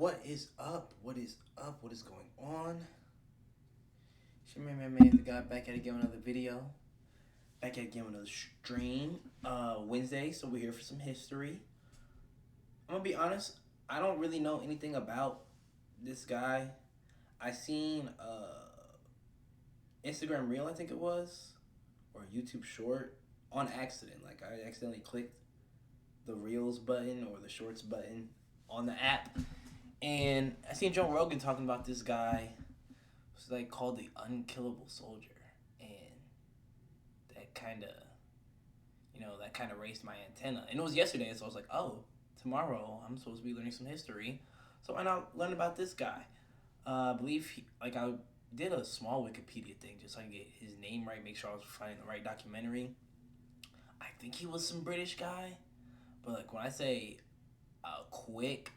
What is up? What is up? What is going on? It's your man, the guy, back at it again with another video. Back at it again with another stream. Wednesday, so we're here for some history. I'm gonna be honest, I don't really know anything about this guy. I seen Instagram Reel, I think it was, or YouTube Short on accident. Like I accidentally clicked the Reels button or the Shorts button on the app, and I seen Joe Rogan talking about this guy. It's like called the Unkillable Soldier, and that kind of raised my antenna. And it was yesterday, so I was like, oh, tomorrow I'm supposed to be learning some history, so why not learn about this guy? I believe I did a small Wikipedia thing just so I can get his name right, make sure I was finding the right documentary. I think he was some British guy, but like when I say a quick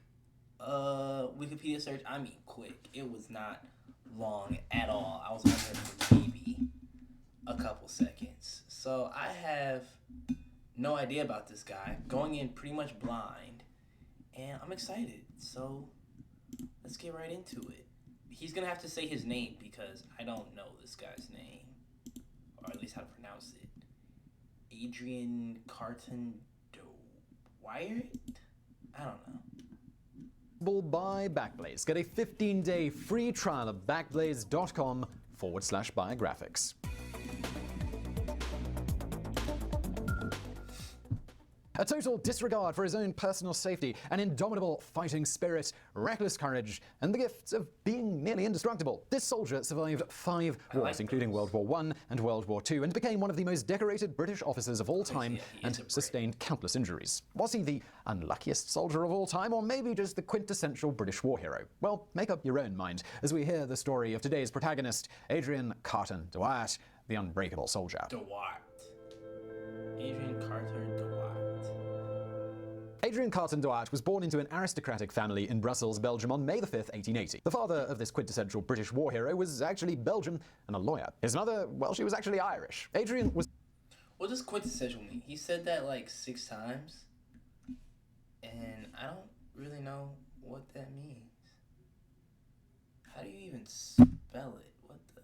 Wikipedia search, I mean quick. It was not long at all. I was on there for maybe a couple seconds. So I have no idea about this guy, going in pretty much blind, and I'm excited. So let's get right into it. He's gonna have to say his name because I don't know this guy's name, or at least how to pronounce it. Adrian Carton Wiart? I don't know. By Backblaze. Get a 15-day free trial of backblaze.com/biographics. A total disregard for his own personal safety, an indomitable fighting spirit, reckless courage, and the gift of being nearly indestructible. This soldier survived 5 wars, including World War I and World War II, and became one of the most decorated British officers of all time and sustained countless injuries. Was he the unluckiest soldier of all time, or maybe just the quintessential British war hero? Well, make up your own mind as we hear the story of today's protagonist, Adrian Carton Wiart, the unbreakable soldier. Adrian Carton Wiart. Adrian Carton Wiart was born into an aristocratic family in Brussels, Belgium on May 5, 1880. The father of this quintessential British war hero was actually Belgian and a lawyer. His mother, well, she was actually Irish. Adrian was... What does quintessential mean? He said that like 6 times, and I don't really know what that means. How do you even spell it? What the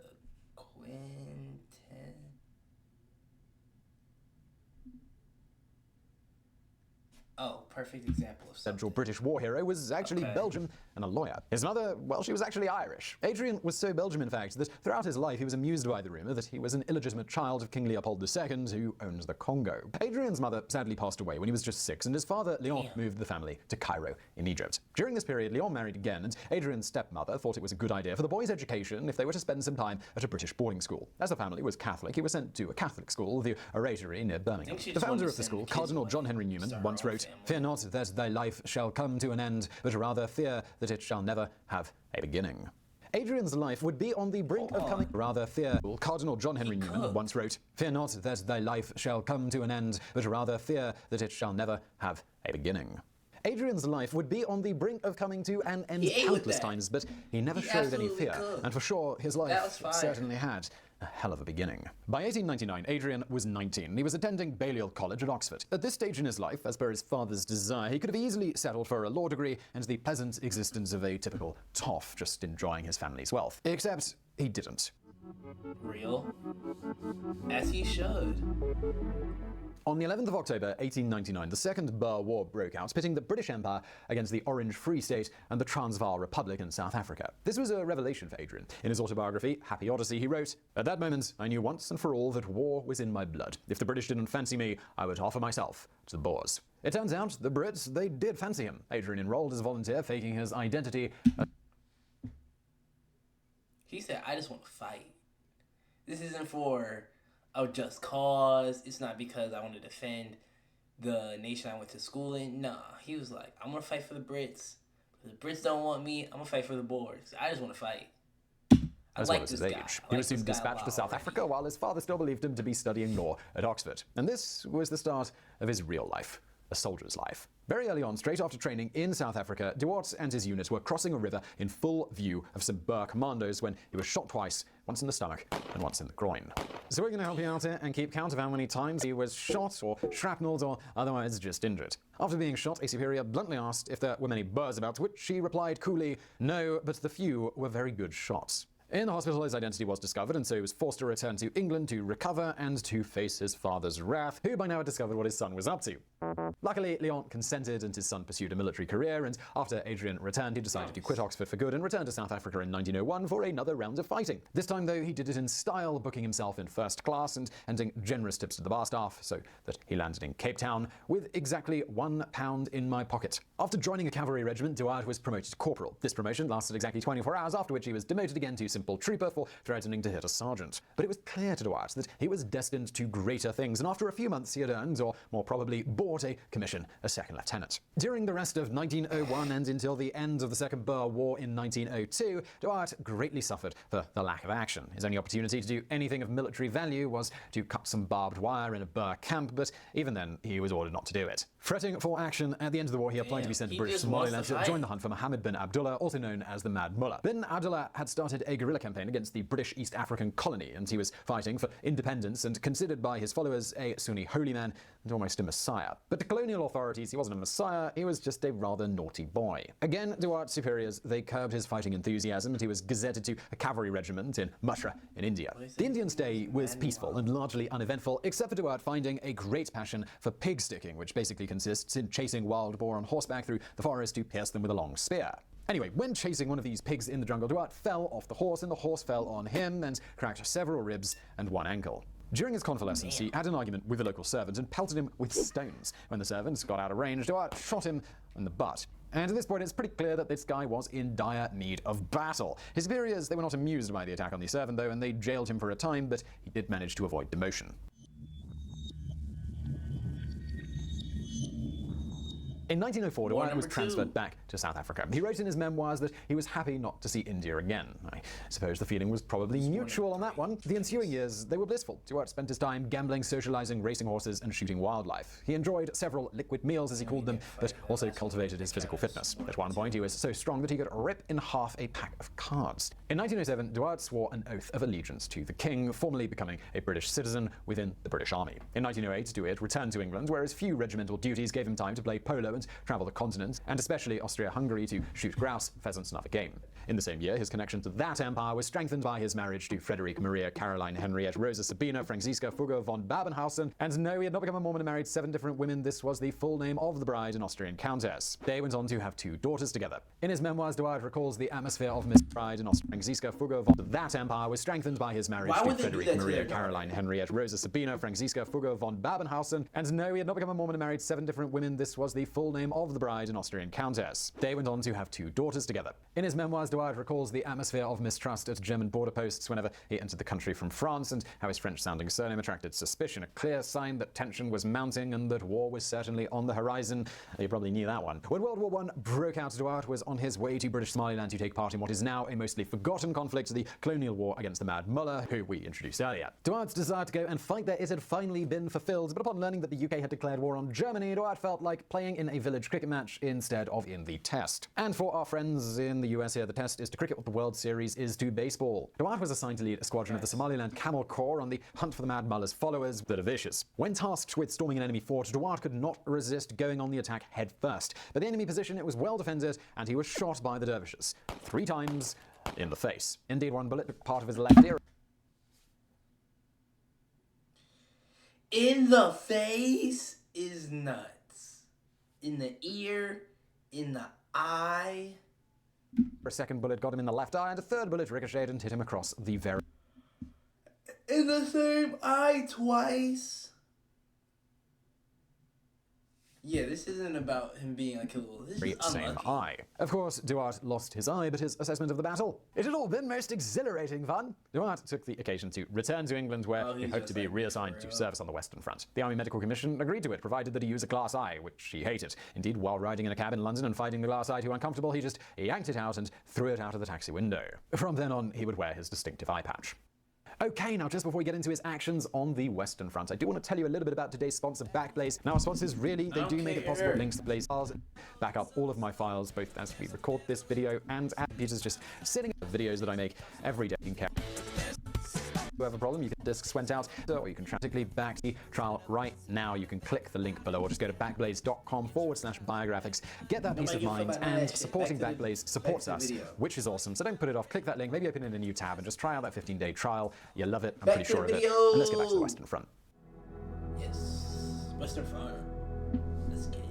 Oh, perfect example of something. Central British war hero was actually Belgian and a lawyer. His mother, well, she was actually Irish. Adrian was so Belgian, in fact, that throughout his life he was amused by the rumor that he was an illegitimate child of King Leopold II, who owned the Congo. Adrian's mother sadly passed away when he was just 6, and his father, Leon, moved the family to Cairo in Egypt. During this period, Leon married again, and Adrian's stepmother thought it was a good idea for the boy's education if they were to spend some time at a British boarding school. As the family was Catholic, he was sent to a Catholic school, the Oratory near Birmingham. The founder of the school, Cardinal John Henry Newman, once wrote, "Fear not that thy life shall come to an end, but rather fear that it shall never have a beginning." Adrian's life would be on the brink of coming. Rather fear. Cardinal John Henry Newman once wrote, "Fear not that thy life shall come to an end, but rather fear that it shall never have a beginning." Adrian's life would be on the brink of coming to an end countless times, but he never showed any fear. And for sure, his life certainly had a hell of a beginning. By 1899, Adrian was 19. He was attending Balliol College at Oxford. At this stage in his life, as per his father's desire, he could have easily settled for a law degree and the pleasant existence of a typical toff, just enjoying his family's wealth. Except he didn't. Real? As he should. On the 11th of October, 1899, the Second Boer War broke out, pitting the British Empire against the Orange Free State and the Transvaal Republic in South Africa. This was a revelation for Adrian. In his autobiography, Happy Odyssey, he wrote, "At that moment, I knew once and for all that war was in my blood. If the British didn't fancy me, I would offer myself to the Boers." It turns out the Brits, they did fancy him. Adrian enrolled as a volunteer, faking his identity. He said, "I just want to fight. This isn't for a just cause. It's not because I want to defend the nation I went to school in." Nah, he was like, "I'm going to fight for the Brits. If the Brits don't want me, I'm going to fight for the Boers. I just want to fight." As well as his age. He was soon dispatched to South Africa while his father still believed him to be studying law at Oxford. And this was the start of his real life. A soldier's life. Very early on, straight after training in South Africa, de Wiart and his unit were crossing a river in full view of some Boer commandos when he was shot twice once in the stomach, and once in the groin. So we're going to help you out here and keep count of how many times he was shot or shrapnelled or otherwise just injured. After being shot, a superior bluntly asked if there were many burrs about, to which he replied coolly, "No, but the few were very good shots." In the hospital, his identity was discovered, and so he was forced to return to England to recover and to face his father's wrath, who by now had discovered what his son was up to. Luckily, Leon consented and his son pursued a military career, and after Adrian returned, he decided to quit Oxford for good and return to South Africa in 1901 for another round of fighting. This time, though, he did it in style, booking himself in first class and handing generous tips to the bar staff, so that he landed in Cape Town with exactly £1 in my pocket. After joining a cavalry regiment, Wiart was promoted to corporal. This promotion lasted exactly 24 hours, after which he was demoted again to simple trooper for threatening to hit a sergeant. But it was clear to Wiart that he was destined to greater things, and after a few months he had earned, or more probably bought, a commission as second lieutenant. During the rest of 1901 and until the end of the Second Boer War in 1902, Wiart greatly suffered for the lack of action. His only opportunity to do anything of military value was to cut some barbed wire in a Boer camp, but even then he was ordered not to do it. Fretting for action, at the end of the war he applied to be sent to British Somaliland to join the hunt for Mohammed bin Abdullah, also known as the Mad Mullah. Bin Abdullah had started a guerrilla campaign against the British East African colony, and he was fighting for independence and considered by his followers a Sunni holy man and almost a messiah. But to colonial authorities, he wasn't a messiah, he was just a rather naughty boy. Again, to Wiart's superiors, they curbed his fighting enthusiasm, and he was gazetted to a cavalry regiment in Mutra in India. The Indian stay was peaceful and largely uneventful, except for Wiart finding a great passion for pig sticking, which basically consists in chasing wild boar on horseback through the forest to pierce them with a long spear. Anyway, when chasing one of these pigs in the jungle, Wiart fell off the horse, and the horse fell on him and cracked several ribs and one ankle. During his convalescence, he had an argument with a local servant and pelted him with stones. When the servant got out of range, Wiart shot him in the butt. And at this point, it's pretty clear that this guy was in dire need of battle. His superiors, they were not amused by the attack on the servant, though, and they jailed him for a time, but he did manage to avoid demotion. In 1904, Wiart was transferred back to South Africa. He wrote in his memoirs that he was happy not to see India again. I suppose the feeling was probably mutual on that one. The ensuing years, they were blissful. Wiart spent his time gambling, socializing, racing horses, and shooting wildlife. He enjoyed several liquid meals, as he called them, but also cultivated his physical fitness. At one point, he was so strong that he could rip in half a pack of cards. In 1907, Wiart swore an oath of allegiance to the king, formally becoming a British citizen within the British Army. In 1908, Wiart returned to England, where his few regimental duties gave him time to play polo and travel the continent, and especially Austria-Hungary, to shoot grouse, pheasants, and other game. In the same year, his connection to that empire was strengthened by his marriage to Frederick Maria Caroline Henriette Rosa Sabina Franziska Fugger von Babenhausen. And no, he had not become a Mormon and married 7 different women. This was the full name of the bride, an Austrian countess. They went on to have 2 daughters together. In his memoirs, Wiart recalls the atmosphere of Miss Bride and Austria. Franziska Fugger von that empire was strengthened by his marriage to Frederick Maria Caroline Henriette Rosa Sabina Franziska Fugger von Babenhausen. And no, he had not become a Mormon and married 7 different women. This was the full name of the bride, an Austrian countess. They went on to have 2 daughters together. In his memoirs, Wiart recalls the atmosphere of mistrust at German border posts whenever he entered the country from France, and how his French-sounding surname attracted suspicion, a clear sign that tension was mounting and that war was certainly on the horizon. You probably knew that one. When World War I broke out, Wiart was on his way to British Somaliland to take part in what is now a mostly forgotten conflict, the colonial war against the Mad Mullah, who we introduced earlier. Wiart's desire to go and fight there, it had finally been fulfilled, but upon learning that the UK had declared war on Germany, Wiart felt like playing in a village cricket match instead of in the Test. And for our friends in the US here, the Test is to cricket what the World Series is to baseball. Wiart was assigned to lead a squadron of the Somaliland Camel Corps on the hunt for the Mad Mullah's followers that are vicious. When tasked with storming an enemy fort, Wiart could not resist going on the attack head first. But the enemy position, it was well defended, and he was shot by the dervishes 3 times in the face. Indeed, one bullet took part of his left ear. In the face is nuts. In the ear, in the eye. A second bullet got him in the left eye, and a third bullet ricocheted and hit him across the very... In the same eye twice. Yeah, this isn't about him being unkillable. This is same unlucky. eye. Of course, Wiart lost his eye, but his assessment of the battle, it had all been most exhilarating fun. Wiart took the occasion to return to England, where he hoped to be reassigned to service on the Western Front. The Army Medical Commission agreed to it, provided that he use a glass eye, which he hated. Indeed, while riding in a cab in London and finding the glass eye too uncomfortable, he just yanked it out and threw it out of the taxi window. From then on, he would wear his distinctive eye patch. Okay, now just before we get into his actions on the Western Front, I do want to tell you a little bit about today's sponsor, Backblaze. Now, our sponsors really, they do make it possible. Links to Blaze files back up all of my files, both as we record this video and at computers just sitting at videos that I make every day. you have a problem, discs went out, or you can practically back the trial right now. You can click the link below or just go to backblaze.com/biographics. Get that peace of mind, and supporting Backblaze supports us, which is awesome. So don't put it off. Click that link, maybe open in a new tab and just try out that 15-day trial. You'll love it, I'm pretty sure of it. And let's get back to the Western Front. Yes, Western Front. Let's get it.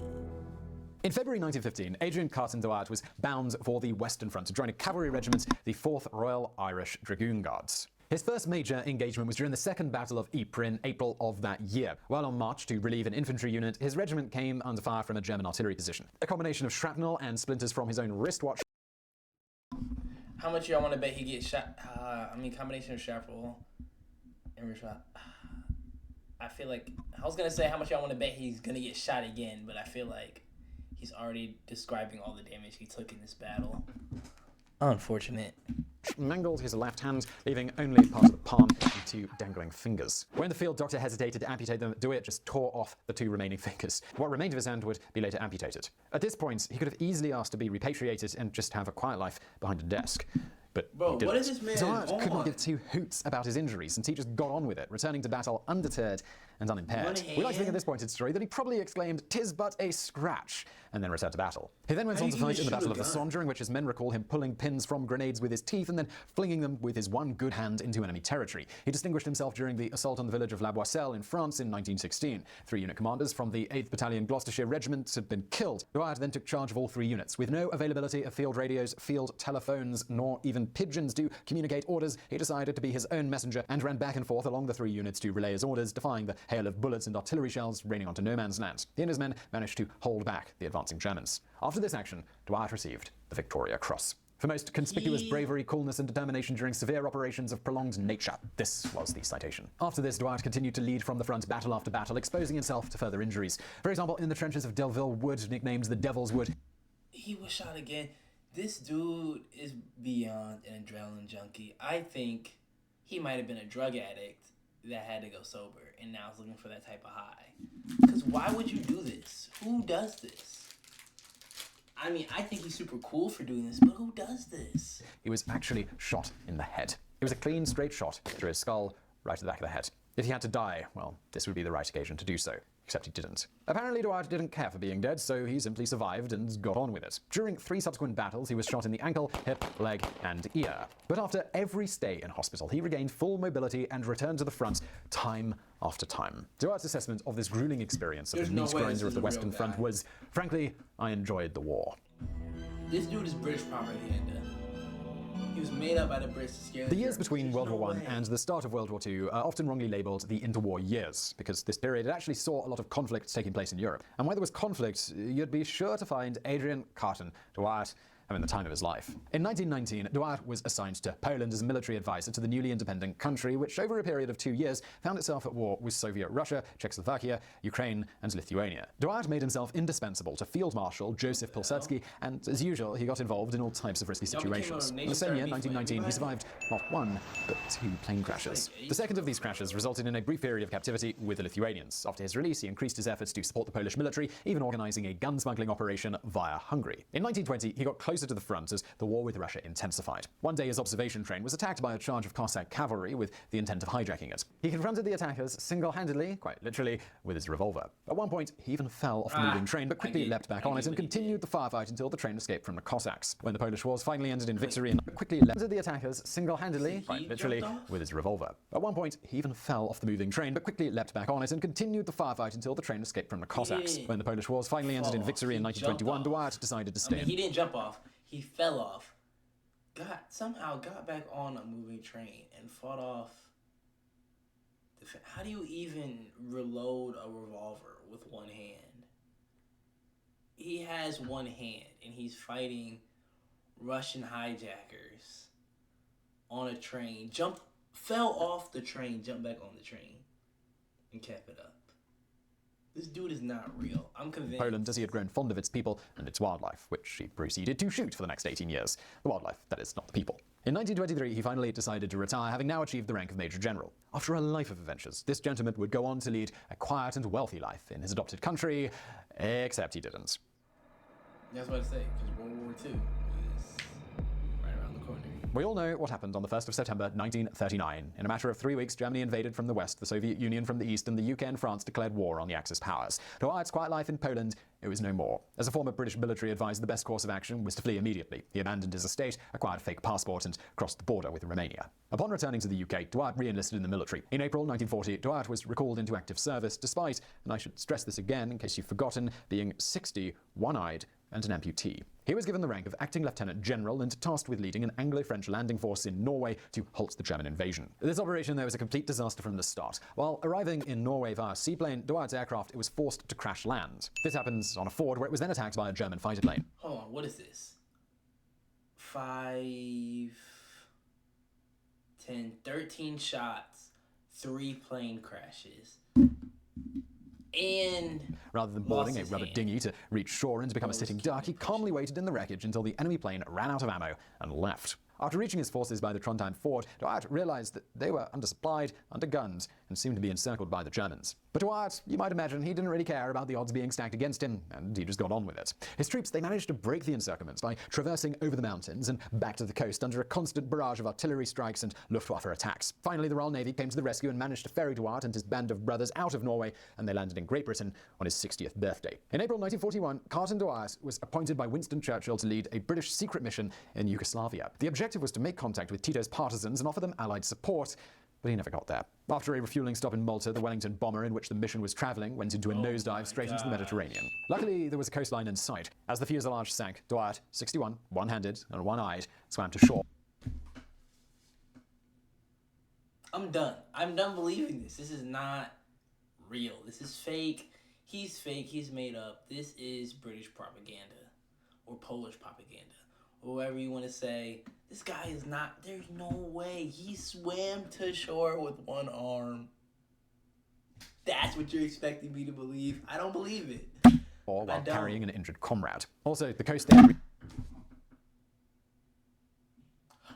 In February 1915, Adrian Carton was bound for the Western Front to join a cavalry regiment, the 4th Royal Irish Dragoon Guards. His first major engagement was during the Second Battle of Ypres in April of that year. While on march to relieve an infantry unit, his regiment came under fire from a German artillery position. A combination of shrapnel and splinters from his own wristwatch. How much y'all want to bet he gets shot? Combination of shrapnel and wristwatch. I feel like, I was going to say how much y'all want to bet he's going to get shot again, but I feel like he's already describing all the damage he took in this battle. Unfortunate. Mangled his left hand, leaving only part of the palm and 2 dangling fingers. When the field doctor hesitated to amputate them, Wiart just tore off the 2 remaining fingers. What remained of his hand would be later amputated. At this point, he could have easily asked to be repatriated and just have a quiet life behind a desk. But bro, he didn't. What is this man Wiart could not give 2 hoots about his injuries, and he just got on with it, returning to battle undeterred and unimpaired. We like to think at this point in the story that he probably exclaimed, "'Tis but a scratch," and then returned to battle. He then went on to fight in the Battle of the Somme, during which his men recall him pulling pins from grenades with his teeth and then flinging them with his one good hand into enemy territory. He distinguished himself during the assault on the village of La Boisselle in France in 1916. 3 unit commanders from the 8th Battalion Gloucestershire Regiment had been killed. Wiart then took charge of all 3 units. With no availability of field radios, field telephones, nor even pigeons to communicate orders, he decided to be his own messenger and ran back and forth along the 3 units to relay his orders, defying the hail of bullets and artillery shells raining onto no man's land. He and his men managed to hold back the advancing Germans. After this action, Wiart received the Victoria Cross for most conspicuous bravery, coolness, and determination during severe operations of prolonged nature. This was the citation. After this, Wiart continued to lead from the front battle after battle, exposing himself to further injuries. For example, in the trenches of Delville Wood, nicknamed the Devil's Wood, he was shot again. This dude is beyond an adrenaline junkie. I think he might have been a drug addict that had to go sober and now is looking for that type of high. Because why would you do this? Who does this? I mean, I think he's super cool for doing this, but who does this? He was actually shot in the head. It was a clean, straight shot through his skull, right to the back of the head. If he had to die, well, this would be the right occasion to do so. Except he didn't. Apparently, Wiart didn't care for being dead, so he simply survived and got on with it. During 3 subsequent battles, he was shot in the ankle, hip, leg, and ear. But after every stay in hospital, he regained full mobility and returned to the front time after time. Wiart's assessment of this grueling experience of the meat grinder of the Western Front was, frankly, I enjoyed the war. This dude is British propaganda. He was made up by the British to scare the years between World War I and the start of World War II are often wrongly labelled the interwar years, because this period actually saw a lot of conflict taking place in Europe. And where there was conflict, you'd be sure to find Adrian, Carton, Wiart, having the time of his life. In 1919, Wiart was assigned to Poland as a military advisor to the newly independent country, which over a period of 2 years found itself at war with Soviet Russia, Czechoslovakia, Ukraine, and Lithuania. Wiart made himself indispensable to Field Marshal Joseph Pilsudski, and as usual, he got involved in all types of risky situations. In the same year, 1919, he survived not 1, but 2 plane crashes. The second of these crashes resulted in a brief period of captivity with the Lithuanians. After his release, he increased his efforts to support the Polish military, even organizing a gun smuggling operation via Hungary. In 1920, he got closer to the front as the war with Russia intensified. One day, his observation train was attacked by a charge of Cossack cavalry with the intent of hijacking it. He confronted the attackers single-handedly, quite literally, with his revolver. At one point, he even fell off the moving train, but quickly leapt back on it and continued the firefight until the train escaped from the Cossacks. When the Polish wars finally ended in victory, and quickly leapt the attackers single-handedly, quite literally, with his revolver. At one point, he even fell off the moving train, but quickly leapt back on it and continued the firefight until the train escaped from the Cossacks. When the Polish wars finally ended in victory in 1921, Wiart decided to stay. He didn't jump off. He fell off, somehow got back on a moving train and fought off. How do you even reload a revolver with one hand? He has one hand and he's fighting Russian hijackers on a train. Fell off the train, jumped back on the train, and kept it up. This dude is not real. I'm convinced. Poland, as he had grown fond of its people and its wildlife, which he proceeded to shoot for the next 18 years. The wildlife, that is, not the people. In 1923, he finally decided to retire, having now achieved the rank of Major General. After a life of adventures, this gentleman would go on to lead a quiet and wealthy life in his adopted country, except he didn't. That's what I say, because World War II is right around the corner. We all know what happened on the 1st of September 1939. In a matter of 3 weeks, Germany invaded from the west, the Soviet Union from the east, and the UK and France declared war on the Axis powers. To Wiart's quiet life in Poland, it was no more. As a former British military advisor, the best course of action was to flee immediately. He abandoned his estate, acquired a fake passport, and crossed the border with Romania. Upon returning to the UK, Wiart re-enlisted in the military. In April 1940, Wiart was recalled into active service despite, and I should stress this again in case you've forgotten, being 60, one-eyed, and an amputee. He was given the rank of acting lieutenant general and tasked with leading an Anglo-French landing force in Norway to halt the German invasion. This operation, though, was a complete disaster from the start. While arriving in Norway via seaplane, Wiart's aircraft was forced to crash land. This happens on a ford where it was then attacked by a German fighter plane. Hold on, what is this? 5, 10, 13 shots, 3 plane crashes. And rather than boarding a rubber dinghy to reach shore and to become a sitting duck, he calmly waited in the wreckage until the enemy plane ran out of ammo and left. After reaching his forces by the Trondheim ford, Wiart realized that they were undersupplied, undergunned, and seemed to be encircled by the Germans. But Wiart, you might imagine, he didn't really care about the odds being stacked against him, and he just got on with it. His troops, they managed to break the encirclements by traversing over the mountains and back to the coast under a constant barrage of artillery strikes and Luftwaffe attacks. Finally, the Royal Navy came to the rescue and managed to ferry Wiart and his band of brothers out of Norway, and they landed in Great Britain on his 60th birthday. In April 1941, Carton was appointed by Winston Churchill to lead a British secret mission in Yugoslavia. The objective was to make contact with Tito's partisans and offer them Allied support, but he never got there. After a refueling stop in Malta, the Wellington bomber in which the mission was traveling went into a nosedive straight into the Mediterranean. Luckily, there was a coastline in sight. As the fuselage sank, Wiart, 61, one-handed and one-eyed, swam to shore. I'm done. I'm done believing this. This is not real. This is fake. He's fake. He's made up. This is British propaganda or Polish propaganda. Whoever you want to say, this guy is not, there's no way. He swam to shore with one arm. That's what you're expecting me to believe? I don't believe it. Or while carrying an injured comrade. Also, the coast there...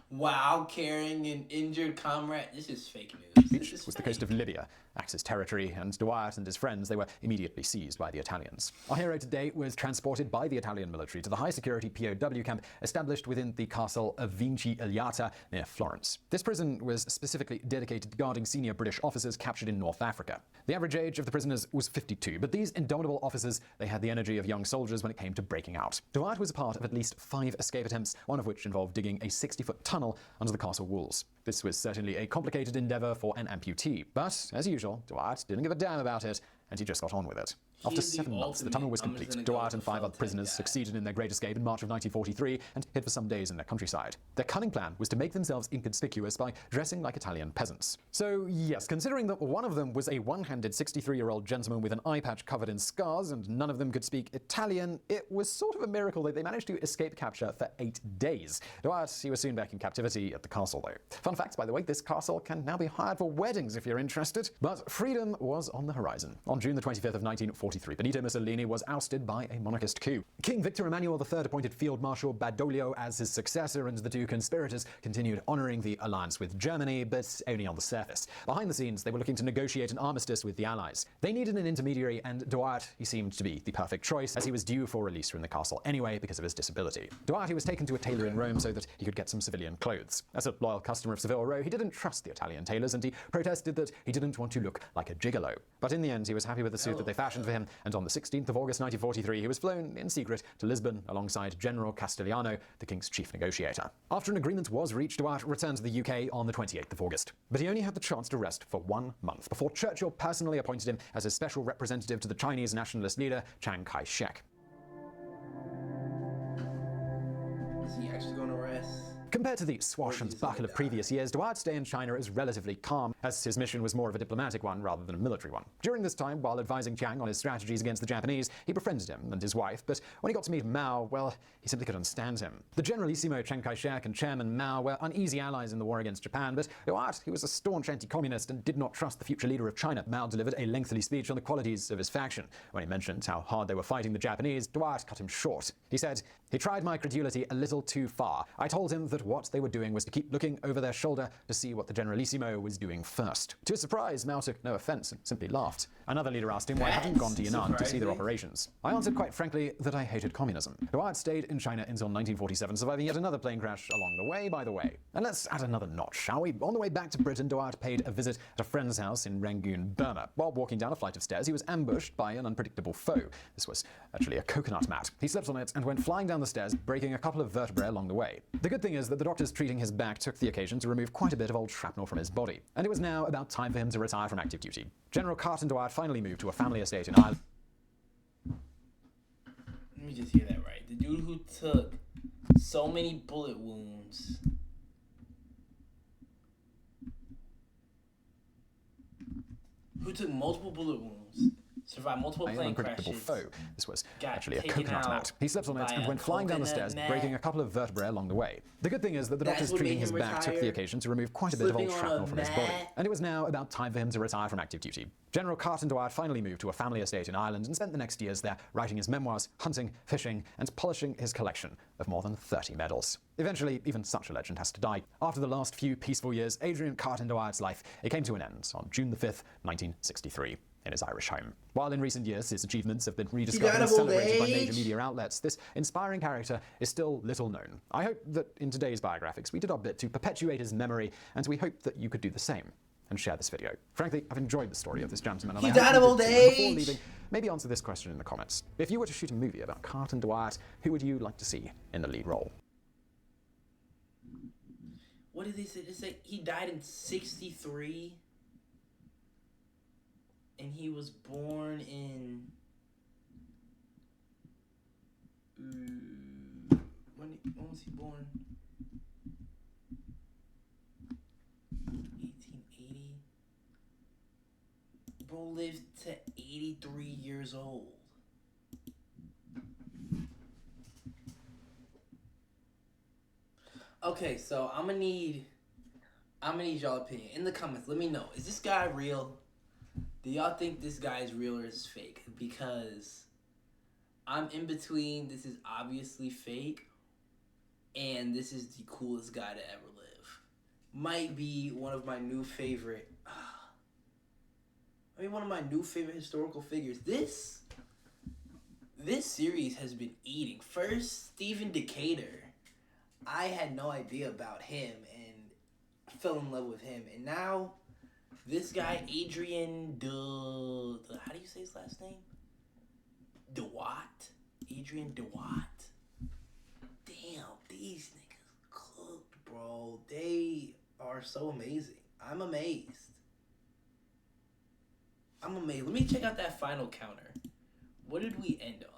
While carrying an injured comrade? This is fake news. This is was the coast of Libya, Axis territory, and Wiart and his friends, they were immediately seized by the Italians. Our hero today was transported by the Italian military to the high-security POW camp established within the castle of Vincible near Florence. This prison was specifically dedicated to guarding senior British officers captured in North Africa. The average age of the prisoners was 52, but these indomitable officers, they had the energy of young soldiers when it came to breaking out. Wiart was a part of at least 5 escape attempts, one of which involved digging a 60-foot tunnel under the castle walls. This was certainly a complicated endeavor for an amputee, but as usual, Wiart didn't give a damn about it, and he just got on with it. After 7 months, the tunnel was complete. Wiart and 5 other prisoners succeeded in their great escape in March of 1943 and hid for some days in their countryside. Their cunning plan was to make themselves inconspicuous by dressing like Italian peasants. So yes, considering that one of them was a one-handed 63-year-old gentleman with an eye patch covered in scars and none of them could speak Italian, it was sort of a miracle that they managed to escape capture for 8 days. Wiart, he was soon back in captivity at the castle though. Fun fact, by the way, this castle can now be hired for weddings if you're interested. But freedom was on the horizon. On June the 25th of 1943, Benito Mussolini was ousted by a monarchist coup. King Victor Emmanuel III appointed Field Marshal Badoglio as his successor, and the two conspirators continued honoring the alliance with Germany, but only on the surface. Behind the scenes, they were looking to negotiate an armistice with the Allies. They needed an intermediary, and Wiart, he seemed to be the perfect choice, as he was due for release from the castle anyway because of his disability. Wiart, he was taken to a tailor in Rome so that he could get some civilian clothes. As a loyal customer of Savile Row, he didn't trust the Italian tailors, and he protested that he didn't want to look like a gigolo. But in the end, he was happy with the suit that they fashioned for him, and on the 16th of August 1943, he was flown in secret to Lisbon alongside General Castigliano, the king's chief negotiator. After an agreement was reached, Wiart returned to the UK on the 28th of August. But he only had the chance to rest for 1 month before Churchill personally appointed him as his special representative to the Chinese nationalist leader, Chiang Kai-shek. Is he actually going to rest? Compared to the swash and buckle of previous years, Wiart's stay in China is relatively calm, as his mission was more of a diplomatic one rather than a military one. During this time, while advising Chiang on his strategies against the Japanese, he befriended him and his wife, but when he got to meet Mao, well, he simply couldn't stand him. The Generalissimo Chiang Kai-shek and Chairman Mao were uneasy allies in the war against Japan, but Wiart, he was a staunch anti-communist and did not trust the future leader of China. Mao delivered a lengthy speech on the qualities of his faction. When he mentioned how hard they were fighting the Japanese, Wiart cut him short. He said, "He tried my credulity a little too far. I told him that what they were doing was to keep looking over their shoulder to see what the Generalissimo was doing first. To his surprise, Mao took no offense and simply laughed. Another leader asked him why he hadn't gone to Yunnan to see their operations. I answered quite frankly that I hated communism. Wiart stayed in China until 1947, surviving yet another plane crash along the way, by the way. And let's add another notch, shall we? On the way back to Britain, Wiart paid a visit at a friend's house in Rangoon, Burma. While walking down a flight of stairs, he was ambushed by an unpredictable foe. This was actually a coconut mat. He slipped on it and went flying down the stairs, breaking a couple of vertebrae along the way. The good thing is that the doctors treating his back took the occasion to remove quite a bit of old shrapnel from his body. And it was now about time for him to retire from active duty. General Carton finally moved to a family estate in Ireland. Let me just hear that right. The dude who took so many bullet wounds. Who took multiple bullet wounds, survived multiple plane crashes. Foe. This was actually a coconut mat. He slipped on it and went flying down the stairs, breaking a couple of vertebrae along the way. The good thing is that the doctors treating his back took the occasion to remove quite a bit of old shrapnel from his body. And it was now about time for him to retire from active duty. General Carton finally moved to a family estate in Ireland and spent the next years there writing his memoirs, hunting, fishing, and polishing his collection of more than 30 medals. Eventually, even such a legend has to die. After the last few peaceful years, Adrian Carton life, it came to an end on June the 5th, 1963. In his Irish home. While in recent years his achievements have been rediscovered and celebrated by major media outlets, this inspiring character is still little known. I hope that in today's biographics we did our bit to perpetuate his memory, and we hope that you could do the same and share this video. Frankly, I've enjoyed the story of this gentleman, and he died of old age. Before leaving, maybe answer this question in the comments. If you were to shoot a movie about Carton, who would you like to see in the lead role? What did they say? They say he died in 63. And he was born in when was he born? 1880. Bro lived to 83 years old. Okay, so I'm gonna need y'all opinion in the comments. Let me know, is this guy real? Do y'all think this guy is real or is fake? Because I'm in between. This is obviously fake, and this is the coolest guy to ever live. Might be one of my new favorite. One of my new favorite historical figures. This series has been eating. First, Stephen Decatur. I had no idea about him and fell in love with him, and now. This guy, Adrian how do you say his last name? DeWitt? Adrian DeWitt. Damn, these niggas cooked, bro. They are so amazing. I'm amazed. Let me check out that final counter. What did we end on?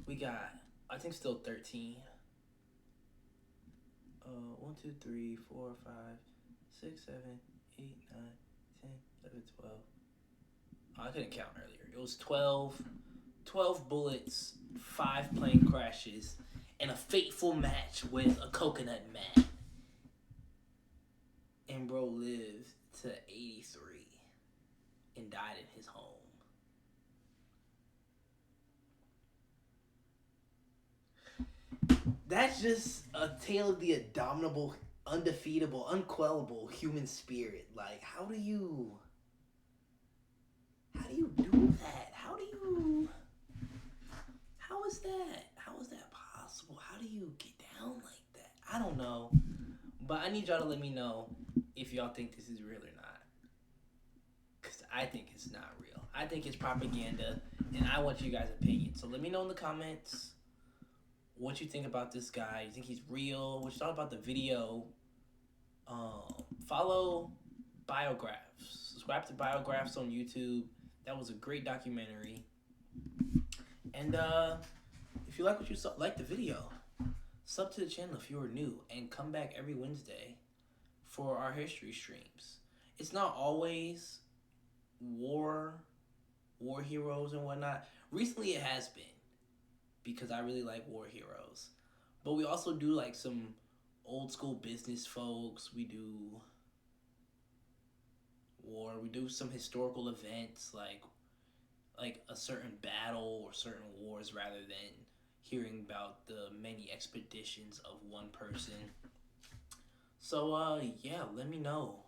We got, I think, still 13. 1, 2, 3, 4, 5, 6, 7, 8, 9, 10, 11, 12. Oh, I couldn't count earlier. It was 12 bullets, 5 plane crashes, and a fateful match with a coconut mat. And bro lived to 83 and died in his home. That's just a tale of the indomitable, undefeatable, unquellable human spirit. Like, how do you do that? How is that possible? How do you get down like that? I don't know. But I need y'all to let me know if y'all think this is real or not. Because I think it's not real. I think it's propaganda, and I want you guys' opinion. So let me know in the comments what you think about this guy. You think he's real? What you thought about the video? Follow Biographs. Subscribe to Biographs on YouTube. That was a great documentary. And if you like what you saw, like the video, sub to the channel if you are new, and come back every Wednesday for our history streams. It's not always war heroes and whatnot. Recently it has been, because I really like war heroes. But we also do like some old school business folks. We do war. We do some historical events. Like, like a certain battle or certain wars rather than hearing about the many expeditions of one person. So yeah, let me know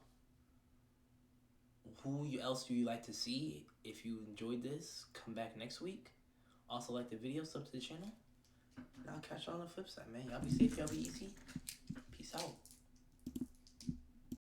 who else do you like to see. If you enjoyed this, come back next week. Also like the video, sub to the channel. And I'll catch you on the flip side, man. Y'all be safe, y'all be easy. Peace out.